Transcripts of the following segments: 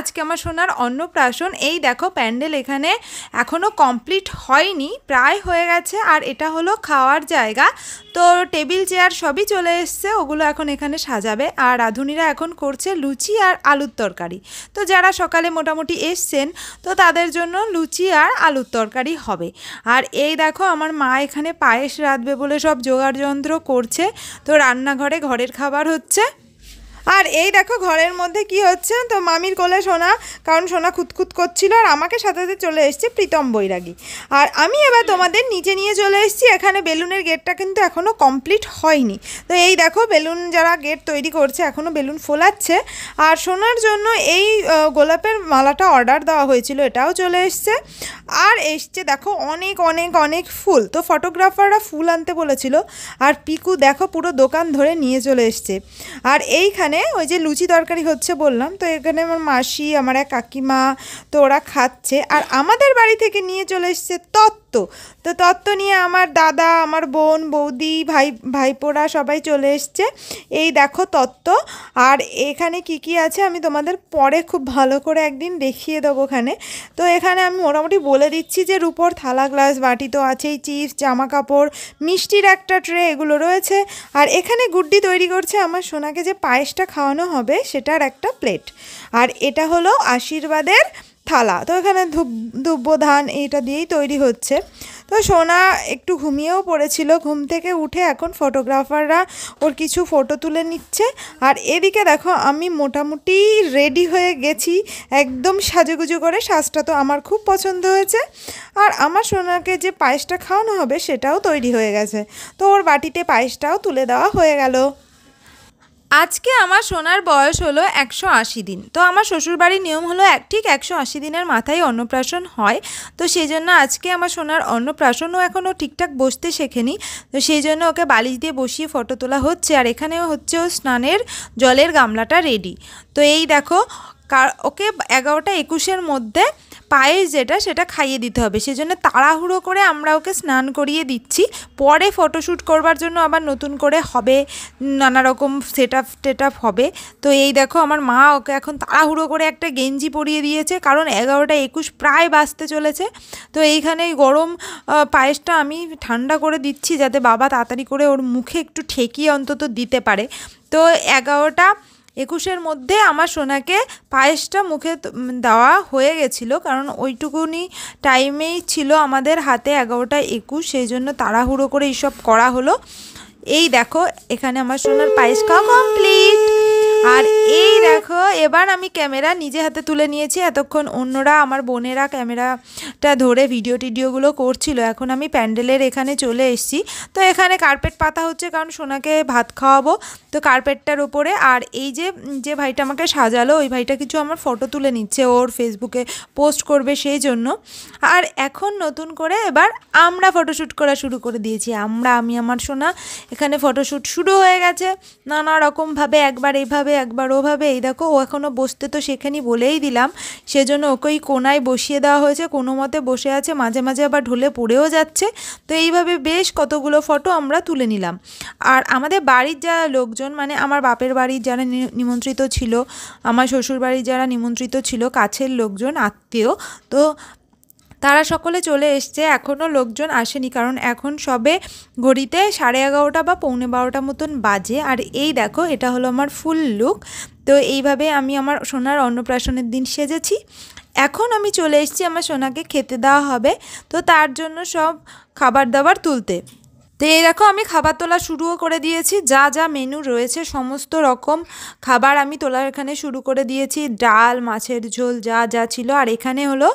আজকে আমার সোনার অন্নপ্রাশন। এই দেখো প্যান্ডেল এখানে এখনো কমপ্লিট হয়নি, প্রায় হয়ে গেছে। আর এটা হলো খাওয়ার জায়গা, তো টেবিল চেয়ার সবই চলে এসছে, ওগুলো এখন এখানে সাজাবে। আর রাঁধুনিরা এখন করছে লুচি আর আলুর তরকারি। তো যারা সকালে মোটামুটি এসছেন তো তাদের জন্য লুচি আর আলুর তরকারি হবে। আর এই দেখো আমার মা এখানে পায়েস রাঁধবে বলে সব জোগাড় যন্ত্র করছে। তো রান্নাঘরে ঘরের খাবার হচ্ছে। আর এই দেখো ঘরের মধ্যে কি হচ্ছে, তো মামির কোলে সোনা, কারণ সোনা খুঁতখুত করছিল। আর আমাকে সাথে সাথে চলে এসছে প্রীতম বৈরাগী। আর আমি এবার তোমাদের নিচে নিয়ে চলে এসেছি। এখানে বেলুনের গেটটা কিন্তু এখনও কমপ্লিট হয়নি। তো এই দেখো বেলুন যারা গেট তৈরি করছে এখনও বেলুন ফোলাচ্ছে। আর সোনার জন্য এই গোলাপের মালাটা অর্ডার দেওয়া হয়েছিল, এটাও চলে এসছে। আর এসছে দেখো অনেক অনেক অনেক ফুল। তো ফটোগ্রাফাররা ফুল আনতে বলেছিল, আর পিকু দেখো পুরো দোকান ধরে নিয়ে চলে এসছে। আর এইখানে ওই যে লুচি তরকারি হচ্ছে বললাম, তো এখানে আমার মাসি, আমার এক কাকিমা, তো ওরা খাচ্ছে। আর আমাদের বাড়ি থেকে নিয়ে চলে এসছে তত্ত্ব। তো তত্ত্ব নিয়ে আমার দাদা, আমার বোন, বৌদি, ভাইপোরা সবাই চলে এসছে। এই দেখো তত্ত্ব। আর এখানে কি কি আছে আমি তোমাদের পরে খুব ভালো করে একদিন দেখিয়ে দেবো ওখানে। তো এখানে আমি মোটামুটি বলে দিচ্ছি যে রুপোর থালা, গ্লাস, বাটি তো আছেই, চিপস, জামা কাপড়, মিষ্টির একটা ট্রে, এগুলো রয়েছে। আর এখানে গুড্ডি তৈরি করছে আমার সোনাকে যে পায়েসটা খাওয়ানো হবে সেটার একটা প্লেট। আর এটা হলো আশীর্বাদের থালা। তো এখানে ধূপ ধান এইটা দিয়েই তৈরি হচ্ছে। তো সোনা একটু ঘুমিয়েও পড়েছিল, ঘুম থেকে উঠে এখন ফটোগ্রাফাররা ওর কিছু ফটো তুলে নিচ্ছে। আর এদিকে দেখো আমি মোটামুটি রেডি হয়ে গেছি, একদম সাজুগুজু করে। সাজটা তো আমার খুব পছন্দ হয়েছে। আর আমার সোনাকে যে পায়েসটা খাওয়ানো হবে সেটাও তৈরি হয়ে গেছে। তো ওর বাটিতে পায়েসটাও তুলে দেওয়া হয়ে গেল। আজকে আমার সোনার বয়স হলো 180 দিন। তো আমার শ্বশুরবাড়ির নিয়ম হলো ঠিক 180 দিনের মাথায় অন্নপ্রাশন হয়। তো সেই জন্য আজকে আমার সোনার অন্নপ্রাশনও এখনও ঠিকঠাক বসতে শেখেনি। তো সেই জন্য ওকে বালিশ দিয়ে বসিয়ে ফটো তোলা হচ্ছে। আর এখানেও হচ্ছে ও স্নানের জলের গামলাটা রেডি। তো এই দেখো ওকে 11টা 21-এর মধ্যে পায়েস যেটা সেটা খাইয়ে দিতে হবে, সেজন্য তাড়াহুড়ো করে আমরা ওকে স্নান করিয়ে দিচ্ছি। পরে ফটোশ্যুট করবার জন্য আবার নতুন করে হবে, নানা রকম সেটআপ হবে। তো এই দেখো আমার মা ওকে এখন তাড়াহুড়ো করে একটা গেঞ্জি পরিয়ে দিয়েছে, কারণ 11টা 21 প্রায় বাজতে চলেছে। তো এইখানে গরম পায়েসটা আমি ঠান্ডা করে দিচ্ছি যাতে বাবা তাড়াতাড়ি করে ওর মুখে একটু ঠেকিয়ে অন্তত দিতে পারে। তো 11টা 21-এর মধ্যে আমার সোনাকে পায়েসটা মুখে দেওয়া হয়ে গেছিলো, কারণ ওইটুকুনি টাইমেই ছিল আমাদের হাতে 11টা 21, সেই জন্য তাড়াহুড়ো করে এইসব করা হলো। এই দেখো এখানে আমার সোনার পায়েস খাওয়া কমপ্লিট। আর এই দেখো এবার আমি ক্যামেরা নিজে হাতে তুলে নিয়েছি। এতক্ষণ অন্যরা আমার বোনেরা ক্যামেরাটা ধরে ভিডিওগুলো করছিল। এখন আমি প্যান্ডেলের এখানে চলে এসেছি। তো এখানে কার্পেট পাতা হচ্ছে, কারণ সোনাকে ভাত খাওয়াবো, তো কার্পেটটার ওপরে। আর এই যে ভাইটা আমাকে সাজালো, ওই ভাইটা কিছু আমার ফটো তুলে নিচ্ছে, ওর ফেসবুকে পোস্ট করবে সেই জন্য। আর এখন নতুন করে এবার আমরা ফটোশ্যুট করা শুরু করে দিয়েছি। আমি আমার সোনা এখানে ফটোশ্যুট শুরু হয়ে গেছে নানা রকমভাবে, একবার এইভাবে একবার ওভাবে। এই দেখো ও এখনও বসতে তো শেখেনি বলেই দিলাম, সেজন্য ওকে ওই কোনায় বসিয়ে দেওয়া হয়েছে, কোনো মতে বসে আছে, মাঝে মাঝে আবার ঢলে পড়েও যাচ্ছে। তো এইভাবে বেশ কতগুলো ফটো আমরা তুলে নিলাম। আর আমাদের বাড়ির যারা লোকজন, মানে আমার বাপের বাড়ির যারা নিমন্ত্রিত ছিল, আমার শ্বশুর বাড়ির যারা নিমন্ত্রিত ছিল, কাছের লোকজন, আত্মীয়, তো তারা সকলে চলে এসছে। এখনও লোকজন আসেনি, কারণ এখন সবে ঘড়িতে 11:30 বা 11:45 মতন বাজে। আর এই দেখো এটা হলো আমার ফুল লুক। তো এইভাবে আমি আমার সোনার অন্নপ্রাশনের দিন সেজেছি। এখন আমি চলে এসেছি আমার সোনাকে খেতে দেওয়া হবে, তো তার জন্য সব খাবার দাবার তুলতে। তো এই দেখো আমি খাবার তোলা শুরুও করে দিয়েছি। যা মেনু রয়েছে সমস্ত রকম খাবার আমি তোলার এখানে শুরু করে দিয়েছি। ডাল, মাছের ঝোল, যা ছিল। আর এখানে হলো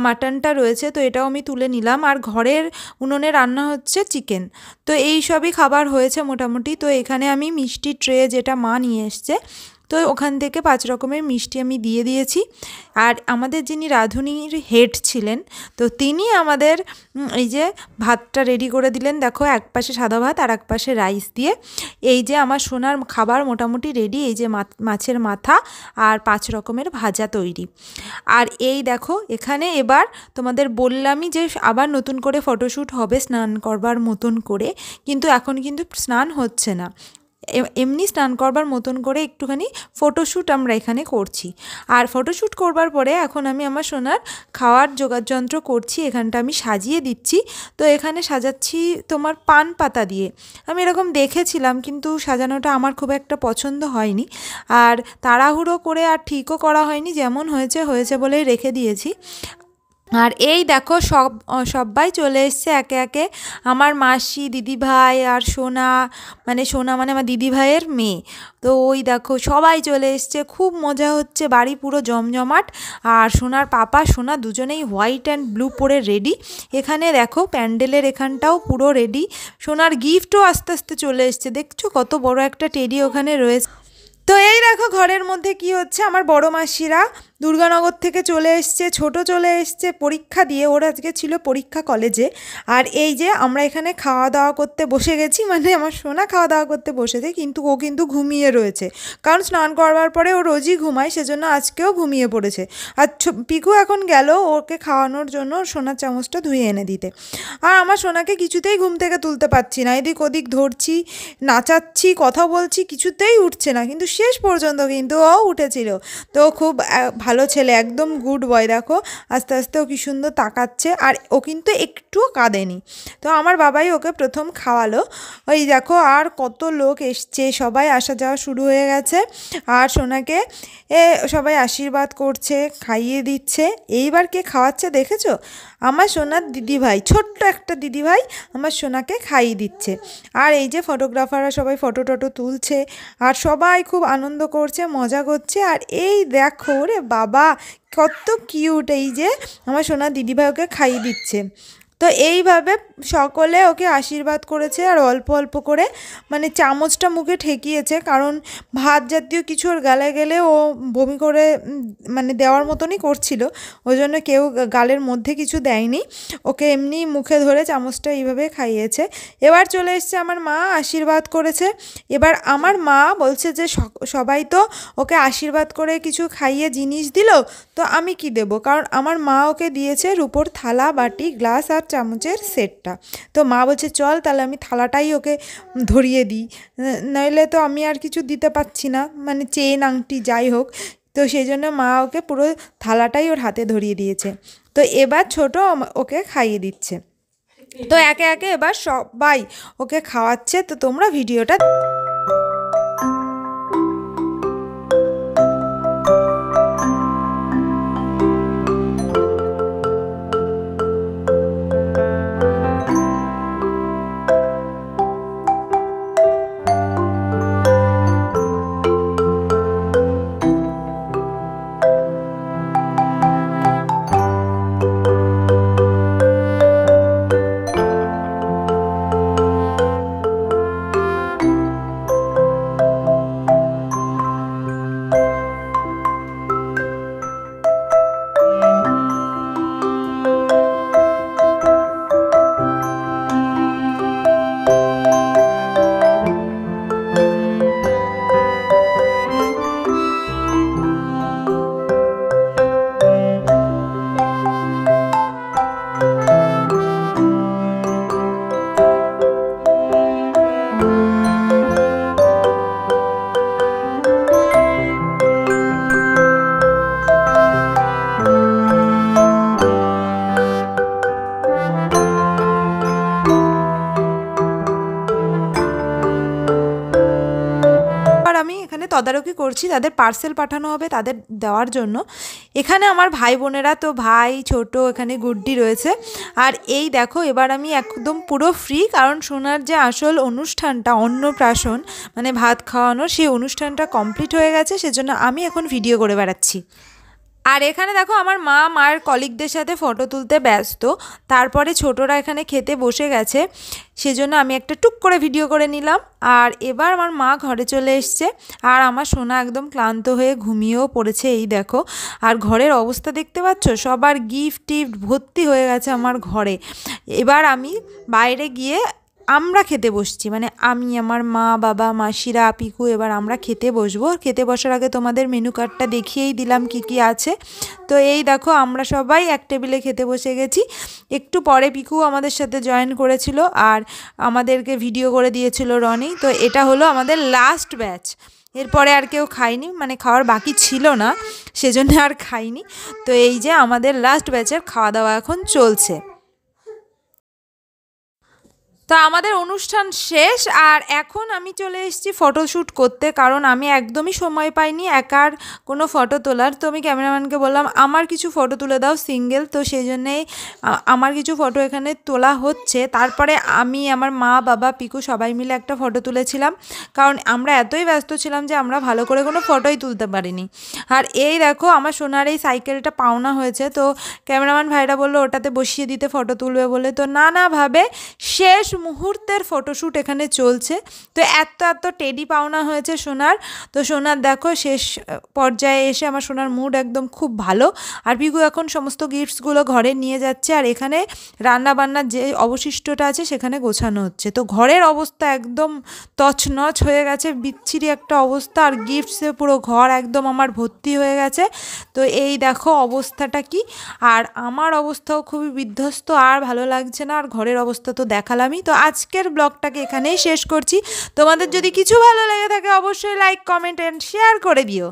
মাটনটা রয়েছে, তো এটাও আমি তুলে নিলাম। আর ঘরের উনুনে রান্না হচ্ছে চিকেন। তো এই সবই খাবার হয়েছে মোটামুটি। তো এখানে আমি মিষ্টি ট্রে যেটা মা নিয়ে এসছে, তো ওখান থেকে 5 রকমের মিষ্টি আমি দিয়ে দিয়েছি। আর আমাদের যিনি রাঁধুনির হেড ছিলেন, তো তিনি আমাদের এই যে ভাতটা রেডি করে দিলেন। দেখো এক পাশে সাদা ভাত আর এক পাশে রাইস দিয়ে। এই যে আমার সোনার খাবার মোটামুটি রেডি। এই যে মাছের মাথা আর 5 রকমের ভাজা তৈরি। আর এই দেখো এখানে এবার তোমাদের বললামই যে আবার নতুন করে ফটোশ্যুট হবে স্নান করবার মতন করে, কিন্তু এখন কিন্তু স্নান হচ্ছে না। এমনি স্নান করবার মতন করে একটুখানি ফটোশ্যুট আমরা এখানে করছি। আর ফটোশ্যুট করবার পরে এখন আমি আমার সোনার খাওয়ার যোগাড়যন্ত্র করছি, এখানটা আমি সাজিয়ে দিচ্ছি। তো এখানে সাজাচ্ছি তোমার পান পাতা দিয়ে। আমি এরকম দেখেছিলাম কিন্তু সাজানোটা আমার খুব একটা পছন্দ হয়নি, আর তাড়াহুড়ো করে আর ঠিকও করা হয়নি, যেমন হয়েছে হয়েছে বলেই রেখে দিয়েছি। আর এই দেখো সবাই চলে এসছে একে একে, আমার মাসি, দিদিভাই আর সোনা, সোনা মানে আমার দিদিভাইয়ের মেয়ে। তো ওই দেখো সবাই চলে এসছে, খুব মজা হচ্ছে, বাড়ি পুরো জমজমাট। আর সোনার পাপা সোনা দুজনেই হোয়াইট অ্যান্ড ব্লু পরে রেডি। এখানে দেখো প্যান্ডেলের এখানটাও পুরো রেডি। সোনার গিফটও আস্তে আস্তে চলে এসছে, দেখছো কত বড় একটা টেডি ওখানে রয়েছে। তো এই দেখো ঘরের মধ্যে কি হচ্ছে, আমার বড় মাসিরা দুর্গানগর থেকে চলে এসছে, ছোট চলে এসছে পরীক্ষা দিয়ে, ওর আজকে ছিল পরীক্ষা কলেজে। আর এই যে আমরা এখানে খাওয়া দাওয়া করতে বসে গেছি, আমার সোনা খাওয়া দাওয়া করতে বসেছে, কিন্তু ও কিন্তু ঘুমিয়ে রয়েছে, কারণ স্নান করবার পরে ও রোজই ঘুমায়, সেজন্য আজকেও ঘুমিয়ে পড়েছে। আর পিকু এখন গেল ওকে খাওয়ানোর জন্য সোনার চামচটা ধুয়ে এনে দিতে। আর আমার সোনাকে কিছুতেই ঘুম থেকে তুলতে পারছি না, এদিক ওদিক ধরছি, নাচাচ্ছি, কথা বলছি, কিছুতেই উঠছে না, কিন্তু শেষ পর্যন্ত কিন্তু ও উঠেছিল। তো খুব ভালো ছেলে, একদম গুড বয়। দেখো আস্তে আস্তে ও কি সুন্দর তাকাচ্ছে, আর ও কিন্তু একটুও কাঁদেনি। তো আমার বাবাই ওকে প্রথম খাওয়ালো। ওই দেখো আর কত লোক এসছে, সবাই আসা যাওয়া শুরু হয়ে গেছে, আর সোনাকে সবাই আশীর্বাদ করছে, খাইয়ে দিচ্ছে। এইবার কে খাওয়াচ্ছে দেখেছো? আমার সোনার দিদিভাই, ছোট্ট একটা দিদিভাই আমার সোনাকে খাইয়ে দিচ্ছে। আর এই যে ফটোগ্রাফাররা সবাই ফটো টটো তুলছে, আর সবাই খুব আনন্দ করছে, মজা করছে। আর এই দেখো রে বাবা কত কিউট, এই যে আমার সোনার দিদিভাই ওকে খাইয়ে দিচ্ছে। তো এইভাবে সকলে ওকে আশীর্বাদ করেছে, আর অল্প অল্প করে চামচটা মুখে ঠেকিয়েছে, কারণ ভাত জাতীয় কিছু ওর গালে গেলে ও বমি করে দেওয়ার মতনই করছিল, ওই জন্য কেউ গালের মধ্যে কিছু দেয়নি, ওকে এমনি মুখে ধরে চামচটা এইভাবে খাইয়েছে। এবার চলে এসছে আমার মা, আশীর্বাদ করেছে। এবার আমার মা বলছে যে সবাই তো ওকে আশীর্বাদ করে কিছু খাইয়ে জিনিস দিল, তো আমি কি দেব, কারণ আমার মা ওকে দিয়েছে রুপোর থালা, বাটি, গ্লাস আর চামচের সেটটা। তো মা বলছে চল তাহলে আমি থালাটাই ওকে ধরিয়ে দিই, নইলে তো আমি আর কিছু দিতে পারছি না, চেন আংটি যাই হোক। তো সেই জন্য মা ওকে পুরো থালাটাই ওর হাতে ধরিয়ে দিয়েছে। তো এবার ছোট ওকে খাইয়ে দিচ্ছে। তো একে একে এবার সবাই ওকে খাওয়াচ্ছে। তো তোমরা ভিডিওটা তদারকি করছি, তাদের পার্সেল পাঠানো হবে তাদের দেওয়ার জন্য। এখানে আমার ভাই বোনেরা, তো ভাই ছোট, এখানে গুড্ডি রয়েছে। আর এই দেখো এবার আমি একদম পুরো ফ্রি, কারণ সোনার যে আসল অনুষ্ঠানটা অন্নপ্রাশন ভাত খাওয়ানোর, সেই অনুষ্ঠানটা কমপ্লিট হয়ে গেছে, সেজন্য আমি এখন ভিডিও করে বেড়াচ্ছি। আর এখানে দেখো আমার মা মায়ের কলিগদের সাথে ফটো তুলতে ব্যস্ত, তারপরে ছোটরা এখানে খেতে বসে গেছে, সেজন্য আমি একটা টুক করে ভিডিও করে নিলাম। আর এবার আমার মা ঘরে চলে এসছে, আর আমার সোনা একদম ক্লান্ত হয়ে ঘুমিয়েও পড়েছে। এই দেখো, আর ঘরের অবস্থা দেখতে পাচ্ছ, সবার গিফট টিফট ভর্তি হয়ে গেছে আমার ঘরে। এবার আমি বাইরে গিয়ে আমরা খেতে বসছি, মানে আমি, আমার মা, বাবা, মাসিরা, পিকু, এবার আমরা খেতে বসবো। খেতে বসার আগে তোমাদের মেনু কার্ডটা দেখিয়েই দিলাম কি কি আছে। তো এই দেখো আমরা সবাই এক টেবিলে খেতে বসে গেছি। একটু পরে পিকু আমাদের সাথে জয়েন করেছিল আর আমাদেরকে ভিডিও করে দিয়েছিল রনি। তো এটা হলো আমাদের লাস্ট ব্যাচ, এরপরে আর কেউ খায়নি, মানে খাওয়ার বাকি ছিল না সেজন্য আর খাইনি। তো এই যে আমাদের লাস্ট ব্যাচের খাওয়া দাওয়া এখন চলছে। তো আমাদের অনুষ্ঠান শেষ আর এখন আমি চলে এসেছি ফটোশ্যুট করতে, কারণ আমি একদমই সময় পাইনি একার কোনো ফটো তোলার। তো আমি ক্যামেরাম্যানকে বললাম আমার কিছু ফটো তুলে দাও সিঙ্গেল, তো সেই জন্যেই আমার কিছু ফটো এখানে তোলা হচ্ছে। তারপরে আমি, আমার মা, বাবা, পিকু সবাই মিলে একটা ফটো তুলেছিলাম, কারণ আমরা এতই ব্যস্ত ছিলাম যে আমরা ভালো করে কোনো ফটোই তুলতে পারিনি। আর এই দেখো আমার সোনার এই সাইকেলটা পাওনা হয়েছে, তো ক্যামেরাম্যান ভাইরা বললো ওটাতে বসিয়ে দিতে ফটো তুলবে বলে। তো নানাভাবে শেষ মুহূর্তের ফটোশ্যুট এখানে চলছে। তো এত এত টেডি পাওনা হয়েছে সোনার। তো সোনার দেখো শেষ পর্যায়ে এসে আমার সোনার মুড একদম খুব ভালো। আর পিকু এখন সমস্ত গিফটসগুলো ঘরে নিয়ে যাচ্ছে, আর এখানে রান্নাবান্নার যে অবশিষ্টটা আছে সেখানে গোছানো হচ্ছে। তো ঘরের অবস্থা একদম তছনছ হয়ে গেছে, বিচ্ছিরি একটা অবস্থা, আর গিফটসে পুরো ঘর একদম আমার ভর্তি হয়ে গেছে। তো এই দেখো অবস্থাটা কি, আর আমার অবস্থাও খুবই বিধ্বস্ত, আর ভালো লাগছে না। আর ঘরের অবস্থা তো দেখালামই। তো আজকের ব্লগটাকে এখানেই শেষ করছি। তোমাদের যদি কিছু ভালো লেগে থাকে অবশ্যই লাইক, কমেন্ট এন্ড শেয়ার করে দিও।